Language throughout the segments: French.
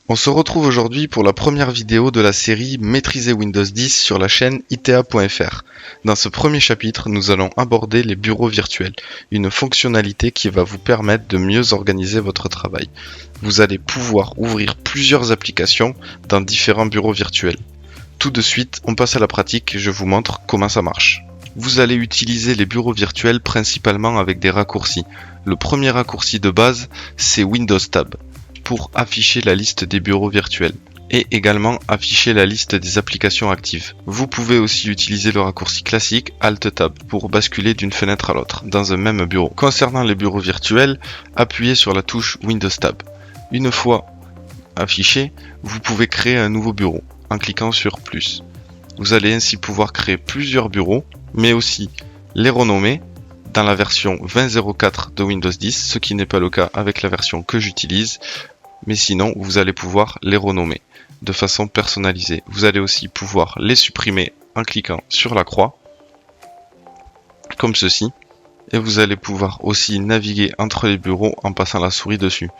On se retrouve aujourd'hui pour la première vidéo de la série Maîtriser Windows 10 sur la chaîne itea.fr. Dans ce premier chapitre, nous allons aborder les bureaux virtuels, une fonctionnalité qui va vous permettre de mieux organiser votre travail. Vous allez pouvoir ouvrir plusieurs applications dans différents bureaux virtuels. Tout de suite, on passe à la pratique et je vous montre comment ça marche. Vous allez utiliser les bureaux virtuels principalement avec des raccourcis. Le premier raccourci de base, c'est Windows Tab, pour afficher la liste des bureaux virtuels et également afficher la liste des applications actives. Vous pouvez aussi utiliser le raccourci classique Alt Tab pour basculer d'une fenêtre à l'autre dans un même bureau. Concernant les bureaux virtuels, appuyez sur la touche Windows Tab. Une fois affiché, vous pouvez créer un nouveau bureau en cliquant sur plus. Vous allez ainsi pouvoir créer plusieurs bureaux, mais aussi les renommer dans la version 20.04 de Windows 10, ce qui n'est pas le cas avec la version que j'utilise. Mais sinon, vous allez pouvoir les renommer de façon personnalisée. Vous allez aussi pouvoir les supprimer en cliquant sur la croix, comme ceci. Et vous allez pouvoir aussi naviguer entre les bureaux en passant la souris dessus.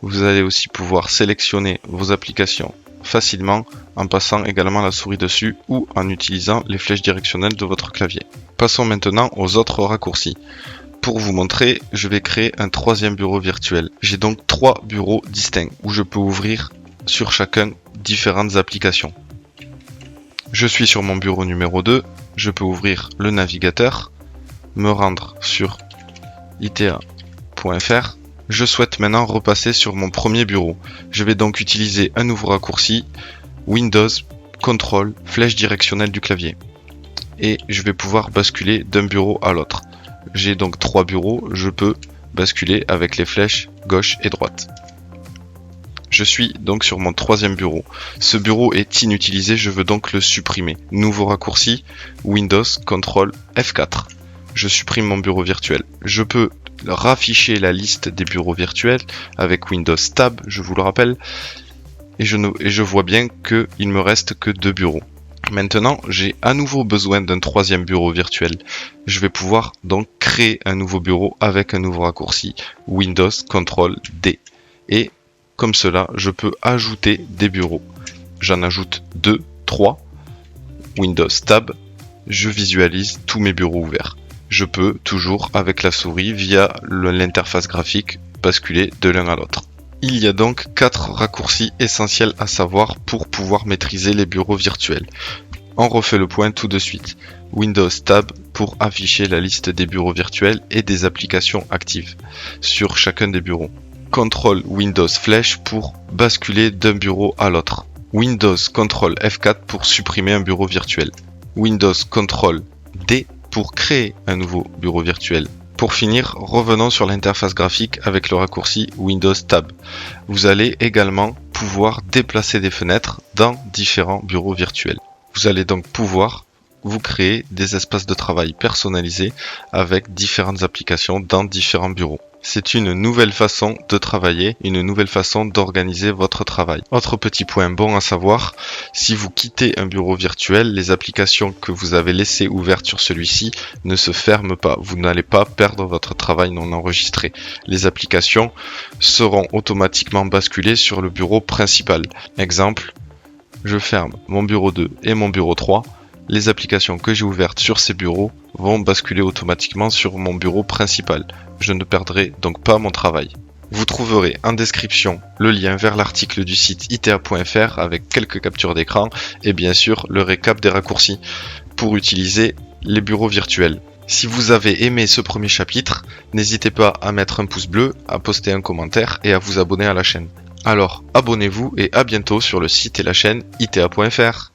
Vous allez aussi pouvoir sélectionner vos applications facilement en passant également la souris dessus ou en utilisant les flèches directionnelles de votre clavier. Passons maintenant aux autres raccourcis. Pour vous montrer, je vais créer un troisième bureau virtuel. J'ai donc 3 bureaux distincts où je peux ouvrir sur chacun différentes applications. Je suis sur mon bureau numéro 2, je peux ouvrir le navigateur, me rendre sur itea.fr. Je souhaite maintenant repasser sur mon premier bureau. Je vais donc utiliser un nouveau raccourci, Windows, CTRL, flèche directionnelle du clavier. Et je vais pouvoir basculer d'un bureau à l'autre. J'ai donc 3 bureaux, je peux basculer avec les flèches gauche et droite. Je suis donc sur mon troisième bureau. Ce bureau est inutilisé, je veux donc le supprimer. Nouveau raccourci, Windows, CTRL, F4. Je supprime mon bureau virtuel. Je peux rafficher la liste des bureaux virtuels avec Windows Tab, je vous le rappelle. Et je vois bien qu'il me reste que 2 bureaux. Maintenant, j'ai à nouveau besoin d'un troisième bureau virtuel. Je vais pouvoir donc créer un nouveau bureau avec un nouveau raccourci Windows CTRL D. Et comme cela, je peux ajouter des bureaux. J'en ajoute 2, 3. Windows Tab. Je visualise tous mes bureaux ouverts. Je peux toujours, avec la souris, via l'interface graphique, basculer de l'un à l'autre. Il y a donc 4 raccourcis essentiels à savoir pour pouvoir maîtriser les bureaux virtuels. On refait le point tout de suite. Windows Tab pour afficher la liste des bureaux virtuels et des applications actives sur chacun des bureaux. CTRL Windows flèche pour basculer d'un bureau à l'autre. Windows CTRL F4 pour supprimer un bureau virtuel. Windows CTRL D pour créer un nouveau bureau virtuel. Pour finir, revenons sur l'interface graphique avec le raccourci Windows Tab. Vous allez également pouvoir déplacer des fenêtres dans différents bureaux virtuels. Vous allez donc pouvoir vous créer des espaces de travail personnalisés avec différentes applications dans différents bureaux. C'est une nouvelle façon de travailler, une nouvelle façon d'organiser votre travail. Autre petit point bon à savoir, si vous quittez un bureau virtuel, les applications que vous avez laissées ouvertes sur celui-ci ne se ferment pas. Vous n'allez pas perdre votre travail non enregistré. Les applications seront automatiquement basculées sur le bureau principal. Exemple, je ferme mon bureau 2 et mon bureau 3. Les applications que j'ai ouvertes sur ces bureaux vont basculer automatiquement sur mon bureau principal. Je ne perdrai donc pas mon travail. Vous trouverez en description le lien vers l'article du site itea.fr avec quelques captures d'écran et bien sûr le récap des raccourcis pour utiliser les bureaux virtuels. Si vous avez aimé ce premier chapitre, n'hésitez pas à mettre un pouce bleu, à poster un commentaire et à vous abonner à la chaîne. Alors abonnez-vous et à bientôt sur le site et la chaîne itea.fr.